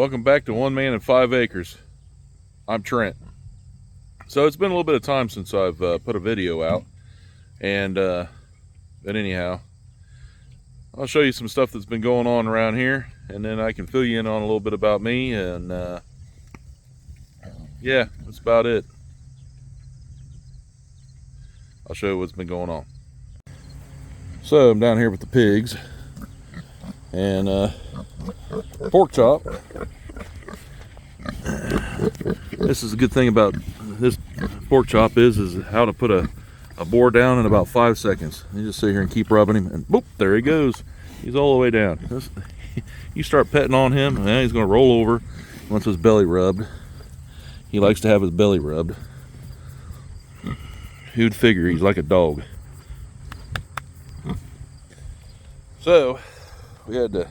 Welcome back to One Man and 5 Acres. I'm Trent. So it's been a little bit of time since I've put a video out, and but anyhow, I'll show you some stuff that's been going on around here, and then I can fill you in on a little bit about me, and yeah, that's about it. I'll show you what's been going on. So I'm down here with the pigs, and pork chop. This is a good thing about this pork chop is how to put a boar down in about 5 seconds. You just sit here and keep rubbing him, and boop, there he goes. He's all the way down. You start petting on him, and he's going to roll over. He wants his belly rubbed. He likes to have his belly rubbed. Who'd figure he's like a dog. So we had to,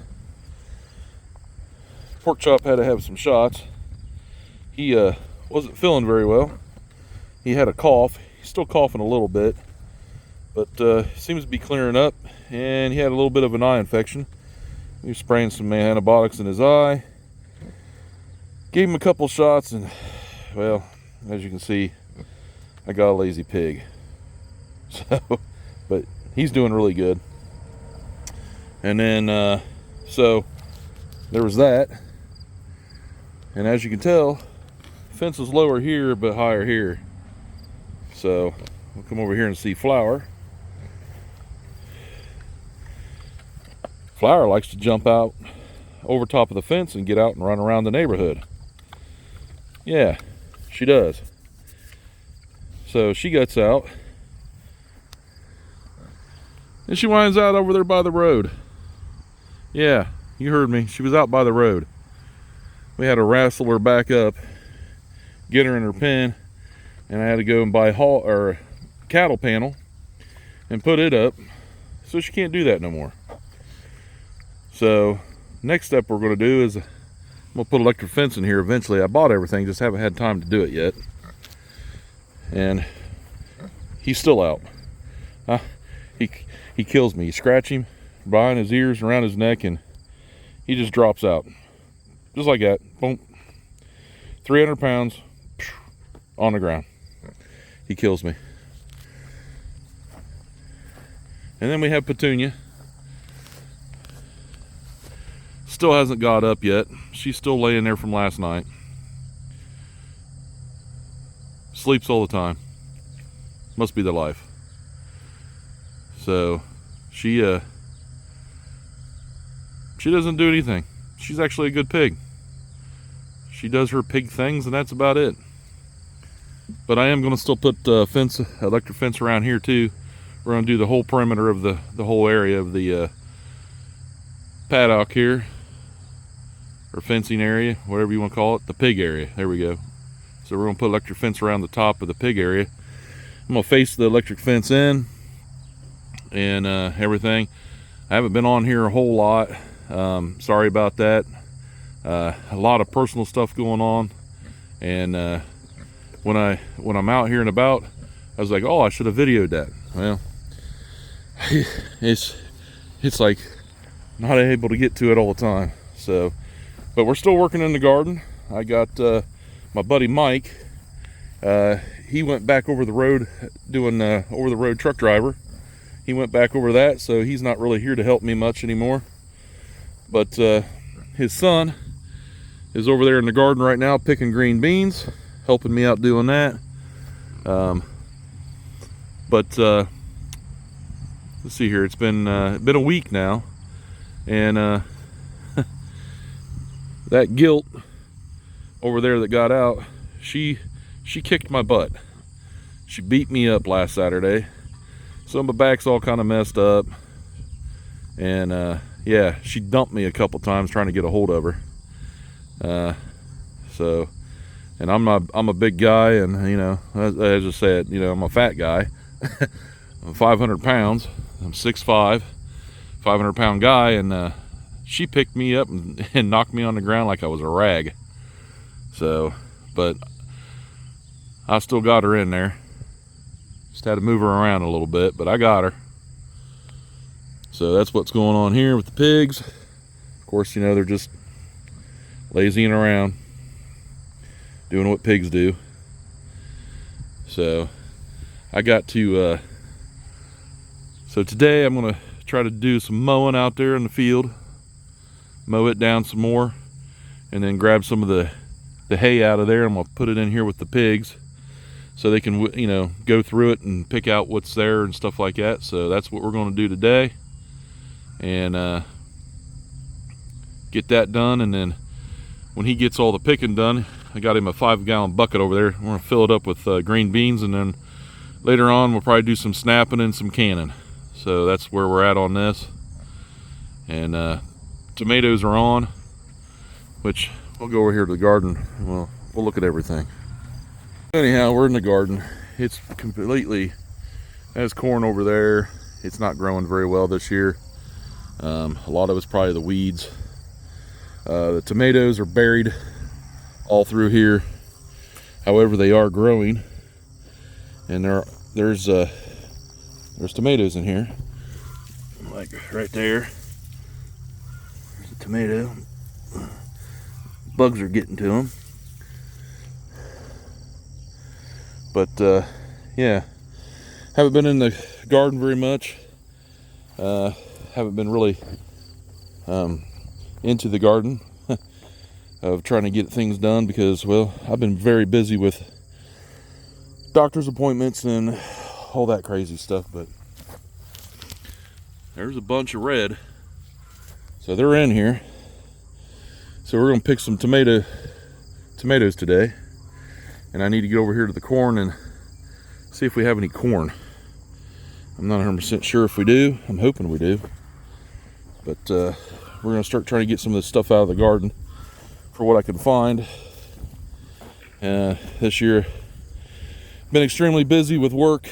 pork chop had to have some shots. He wasn't feeling very well. He had a cough. He's still coughing a little bit, but seems to be clearing up. And he had a little bit of an eye infection. We were spraying some antibiotics in his eye. Gave him a couple shots, and well, as you can see, I got a lazy pig. So, but he's doing really good. And then, so there was that. And as you can tell, fence is lower here but higher here. So we'll come over here and see Flower. Flower likes to jump out over top of the fence and get out and run around the neighborhood. Yeah, she does. So she gets out, and she winds out over there by the road. Yeah, you heard me. She was out by the road. We had to wrestle her back up, get her in her pen, and I had to go and buy a cattle panel and put it up, so she can't do that no more. So next step we're going to do is I'm going to put electric fence in here eventually. I bought everything, just haven't had time to do it yet. And he's still out. He kills me. You scratch him behind his ears, around his neck, and he just drops out. Just like that. Boom. 300 pounds on the ground. He kills me. And then we have Petunia. Still hasn't got up yet. She's still laying there from last night. Sleeps all the time. Must be the life. So she doesn't do anything. She's actually a good pig. She does her pig things, and that's about it. But I am going to still put electric fence around here too. We're going to do the whole perimeter of the whole area of the paddock here, or fencing area, whatever you want to call it, the pig area. There we go. So we're going to put electric fence around the top of the pig area. I'm going to face the electric fence in and everything. I haven't been on here a whole lot. Sorry about that. A lot of personal stuff going on, and when I'm out here and about, I was like, oh, I should have videoed that. Well, it's like not able to get to it all the time. So, but we're still working in the garden. I got my buddy Mike. He went back over the road doing over the road truck driver. He went back over that, so he's not really here to help me much anymore. But his son is over there in the garden right now picking green beans, helping me out doing that. But let's see here. It's been a week now, and that gilt over there that got out, she kicked my butt. She beat me up last Saturday. So my back's all kind of messed up, and yeah, she dumped me a couple times trying to get a hold of her. So, and I'm a big guy, and you know, as I just said, you know, I'm a fat guy. I'm 500 pounds. I'm 6'5", 500-pound guy, and she picked me up and knocked me on the ground like I was a rag. So, but I still got her in there. Just had to move her around a little bit, but I got her. So that's what's going on here with the pigs. Of course, you know, they're just lazying around, doing what pigs do. So I got to so today I'm gonna try to do some mowing out there in the field, mow it down some more, and then grab some of the hay out of there, and I'm gonna put it in here with the pigs so they can, you know, go through it and pick out what's there and stuff like that. So that's what we're going to do today, and get that done. And then when he gets all the picking done, I got him a 5-gallon bucket over there. We're going to fill it up with green beans, and then later on we'll probably do some snapping and some canning. So that's where we're at on this. And tomatoes are on, which we'll go over here to the garden and we'll look at everything. Anyhow, we're in the garden. It's completely, has corn over there. It's not growing very well this year. A lot of it's probably the weeds. The tomatoes are buried all through here. However, they are growing, and there's tomatoes in here, like right there. There's a tomato. Bugs are getting to them. But yeah, haven't been in the garden very much. Haven't been really into the garden of trying to get things done because, well, I've been very busy with doctor's appointments and all that crazy stuff. But there's a bunch of red, so they're in here. So we're gonna pick some tomatoes today. And I need to get over here to the corn and see if we have any corn. I'm not 100% sure if we do. I'm hoping we do. But we're going to start trying to get some of this stuff out of the garden for what I can find. This year, been extremely busy with work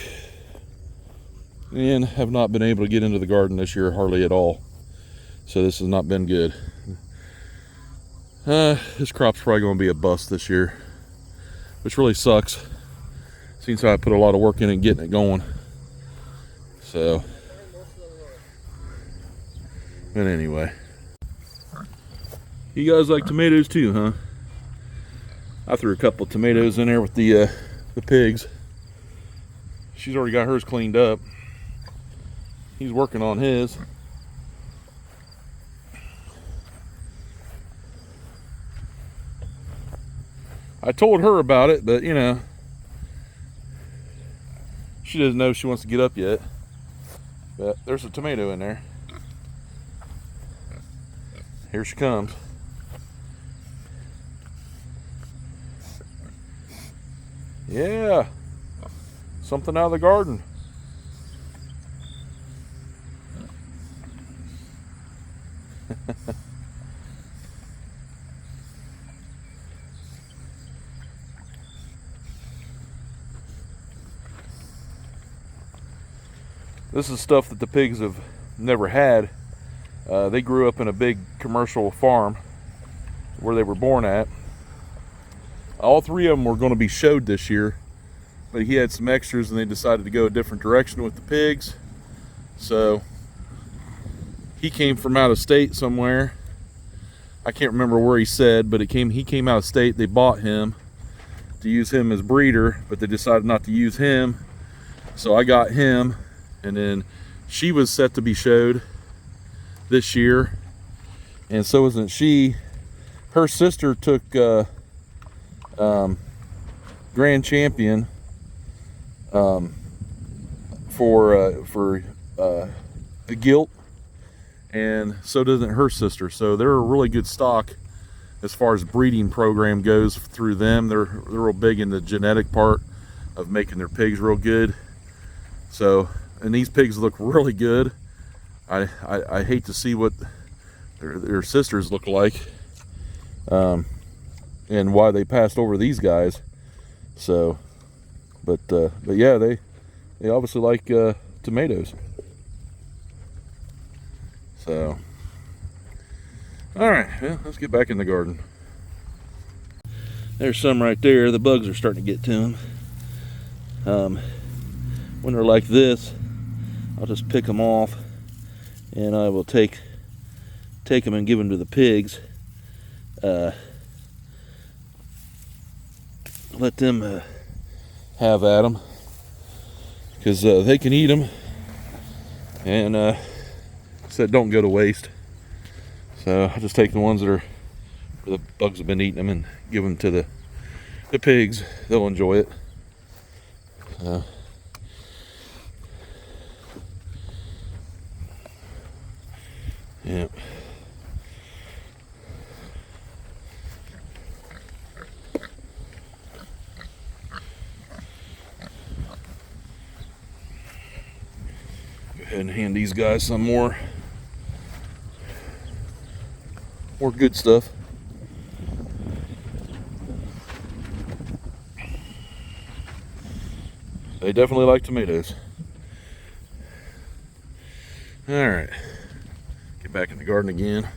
and have not been able to get into the garden this year hardly at all. So this has not been good. This crop's probably going to be a bust this year, which really sucks. Seems how I put a lot of work in it getting it going. So, but anyway, you guys like tomatoes too, huh? I threw a couple of tomatoes in there with the pigs. She's already got hers cleaned up. He's working on his. I told her about it, but you know, she doesn't know if she wants to get up yet. But there's a tomato in there. Here she comes. Yeah, something out of the garden. This is stuff that the pigs have never had. They grew up in a big commercial farm where they were born at. All three of them were going to be showed this year, but he had some extras and they decided to go a different direction with the pigs. So he came from out of state somewhere. I can't remember where he said, but he came out of state. They bought him to use him as breeder, but they decided not to use him. So I got him. And then she was set to be showed this year, and so isn't she. Her sister took grand champion for the gilt, and so doesn't her sister. So they're a really good stock as far as breeding program goes through them. They're real big in the genetic part of making their pigs real good. So. And these pigs look really good. I hate to see what their sisters look like, and why they passed over these guys. So, but yeah, they obviously like tomatoes. So, all right, well, let's get back in the garden. There's some right there. The bugs are starting to get to them. When they're like this, I'll just pick them off, and I will take them and give them to the pigs. let them have at them, because they can eat them, and said don't go to waste. So I just take the ones that are where the bugs have been eating them and give them to the pigs. They'll enjoy it. Yeah. Go ahead and hand these guys some more good stuff. They definitely like tomatoes. All right, get back in the garden again.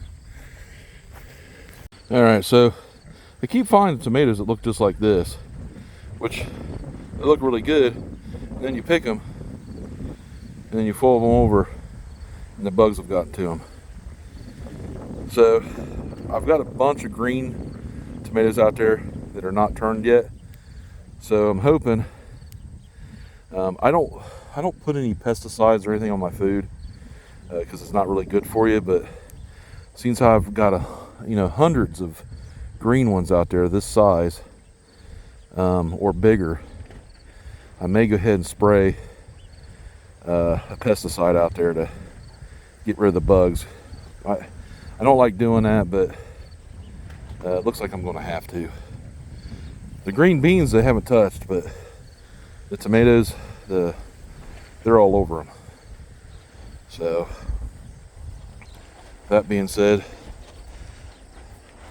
All right, so I keep finding tomatoes that look just like this, which they look really good. And then you pick them, and then you fold them over, and the bugs have gotten to them. So I've got a bunch of green tomatoes out there that are not turned yet. So I'm hoping. I don't put any pesticides or anything on my food because it's not really good for you. But since I've got hundreds of green ones out there this size or bigger, I may go ahead and spray a pesticide out there to get rid of the bugs. I don't like doing that, but it looks like I'm going to have to. The green beans they haven't touched, but the tomatoes, they're all over them. So that being said,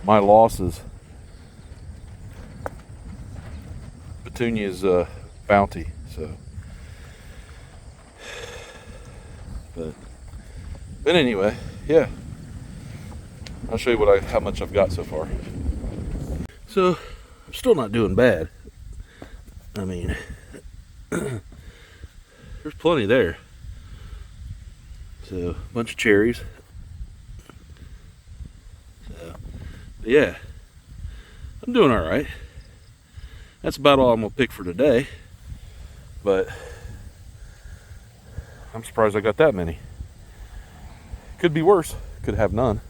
my losses, Petunia's bounty. So, but anyway, yeah. I'll show you how much I've got so far. So I'm still not doing bad. I mean, there's plenty there. So a bunch of cherries. So yeah, I'm doing all right. That's about all I'm gonna pick for today. But I'm surprised I got that many. Could be worse. Could have none.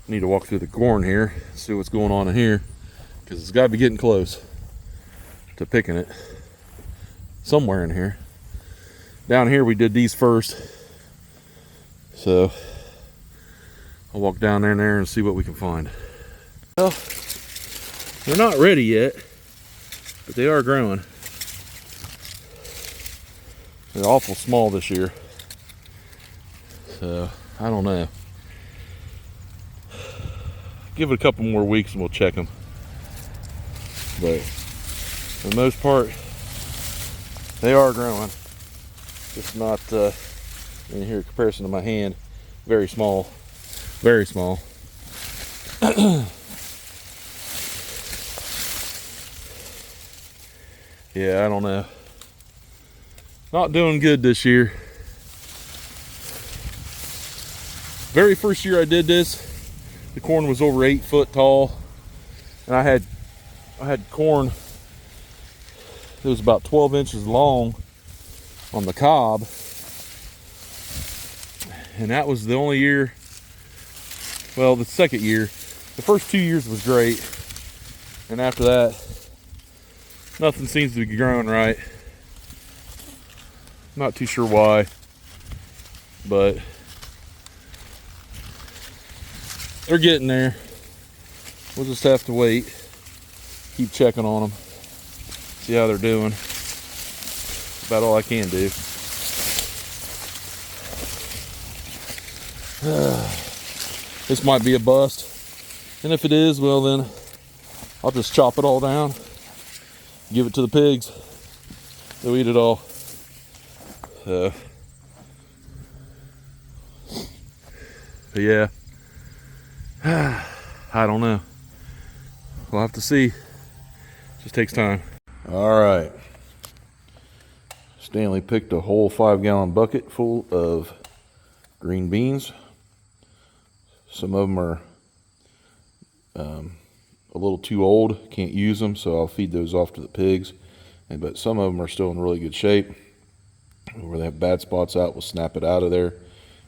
Need to walk through the corn here, see what's going on in here, because it's got to be getting close to picking it somewhere in here. Down here we did these first, so I'll walk down there and see what we can find. Well, they're not ready yet, but they are growing. They're awful small this year, so I don't know. Give it a couple more weeks and we'll check them. But for the most part, they are growing. Just not, in here in comparison to my hand, very small. Very small. Yeah, I don't know. Not doing good this year. Very first year I did this, the corn was over 8 foot tall, and I had corn that was about 12 inches long on the cob, and that was the only year. Well, the second year, the first 2 years was great, and after that, nothing seems to be growing right. Not too sure why, but they're getting there. We'll just have to wait. Keep checking on them. See how they're doing. That's about all I can do. This might be a bust. And if it is, well then, I'll just chop it all down. Give it to the pigs. They'll eat it all. But yeah. I don't know. We'll have to see. Just takes time. All right. Stanley picked a whole 5-gallon bucket full of green beans. Some of them are a little too old, can't use them, so I'll feed those off to the pigs. But some of them are still in really good shape. Where they have bad spots out, we'll snap it out of there,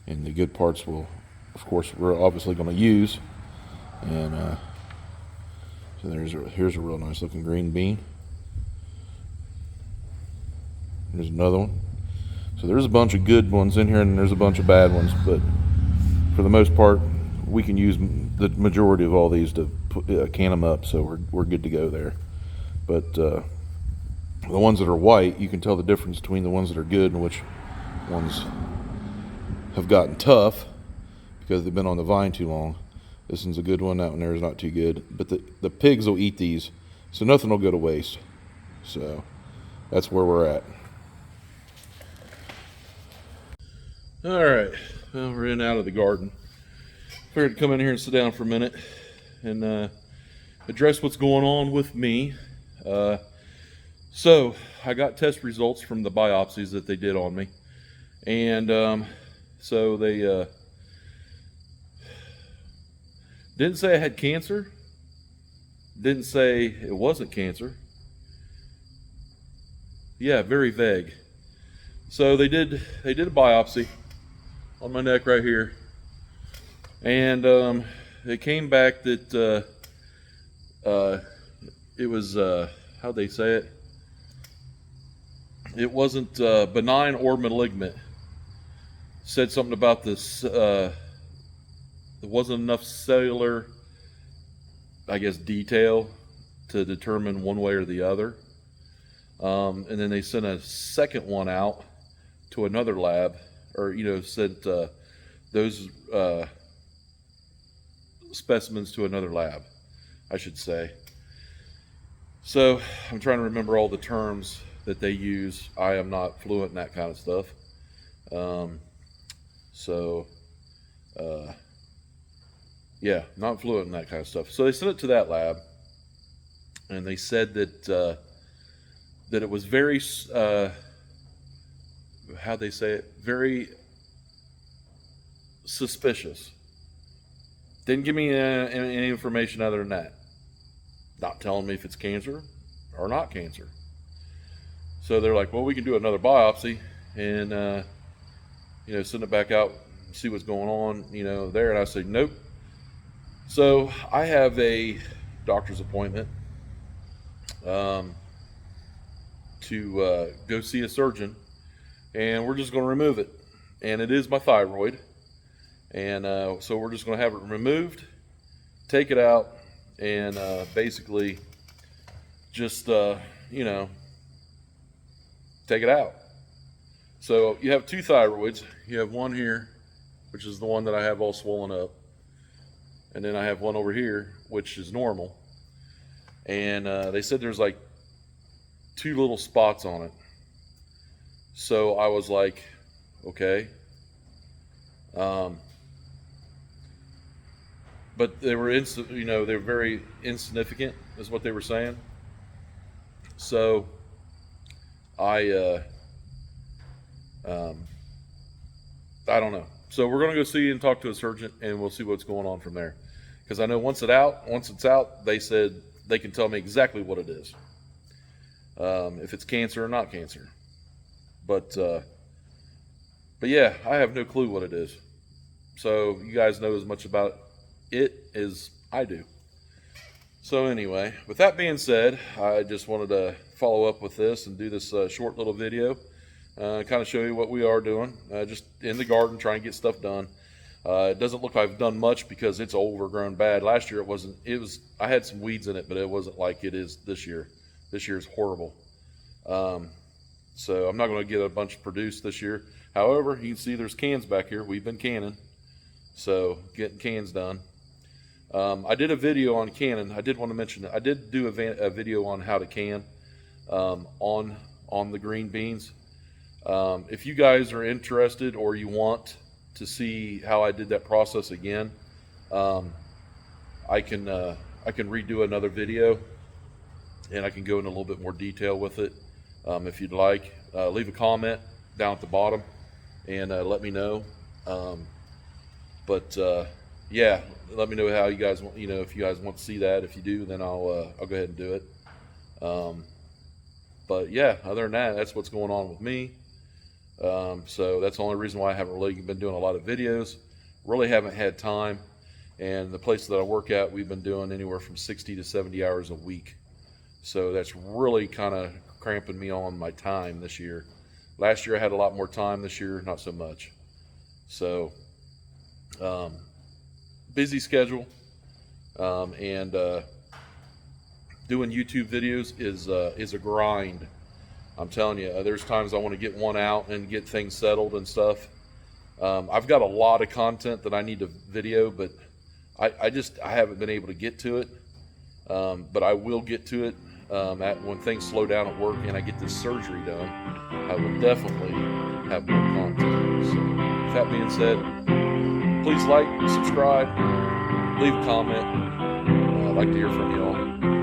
and the good parts will, of course, we're obviously going to use. And so here's a real nice looking green bean. There's another one. So there's a bunch of good ones in here, and there's a bunch of bad ones, but for the most part, we can use the majority of all these to can them up, so we're good to go there. But the ones that are white, you can tell the difference between the ones that are good and which ones have gotten tough because they've been on the vine too long. This one's a good one, that one there is not too good. But the pigs will eat these, so nothing will go to waste. So that's where we're at. All right, well, we're in out of the garden. Figured to come in here and sit down for a minute and address what's going on with me. So I got test results from the biopsies that they did on me, and so they didn't say I had cancer, didn't say it wasn't cancer. Yeah, very vague. So they did a biopsy on my neck right here, and it came back that it was how'd they say it? It wasn't benign or malignant. Said something about this. There wasn't enough cellular, I guess, detail to determine one way or the other. And then they sent a second one out to another lab, or sent those specimens to another lab, I should say. So I'm trying to remember all the terms that they use. I am not fluent in that kind of stuff. Yeah, not fluent in that kind of stuff. So they sent it to that lab, and they said that it was very, how'd they say it? Very suspicious. Didn't give me any information other than that. Not telling me if it's cancer or not cancer. So they're like, well, we can do another biopsy and, send it back out and see what's going on, there. And I said, nope. So I have a doctor's appointment to go see a surgeon, and we're just going to remove it. And it is my thyroid. And so we're just going to have it removed, take it out, and basically just, take it out. So you have two thyroids. You have one here, which is the one that I have all swollen up. And then I have one over here, which is normal. And they said there's like two little spots on it. So I was like, okay. But they were they're very insignificant, is what they were saying. So I don't know. So we're gonna go see and talk to a surgeon, and we'll see what's going on from there. Because I know once it's out, they said they can tell me exactly what it is, if it's cancer or not cancer. But yeah, I have no clue what it is. So you guys know as much about it as I do. So anyway, with that being said, I just wanted to follow up with this and do this short little video, kind of show you what we are doing, just in the garden trying to get stuff done. It doesn't look like I've done much because it's overgrown bad. Last year I had some weeds in it, but it wasn't like it is this year. This year is horrible. So I'm not going to get a bunch produced this year. However, you can see there's cans back here. We've been canning, so getting cans done. I did a video on canning. I did want to mention that I did do a video on how to can on the green beans. If you guys are interested or you want to see how I did that process again, I can redo another video, and I can go into a little bit more detail with it. If you'd like, leave a comment down at the bottom and let me know. But yeah, let me know how you guys want. If you guys want to see that. If you do, then I'll go ahead and do it. Um, but yeah, other than that, that's what's going on with me. So that's the only reason why I haven't really been doing a lot of videos. Really haven't had time. And the place that I work at, we've been doing anywhere from 60 to 70 hours a week. So that's really kind of cramping me on my time this year. Last year I had a lot more time. This year, not so much. So, busy schedule. And doing YouTube videos is a grind. I'm telling you, there's times I want to get one out and get things settled and stuff. I've got a lot of content that I need to video, but I haven't been able to get to it. But I will get to it when things slow down at work and I get this surgery done. I will definitely have more content. So, with that being said, please like, subscribe, leave a comment. I'd like to hear from you all.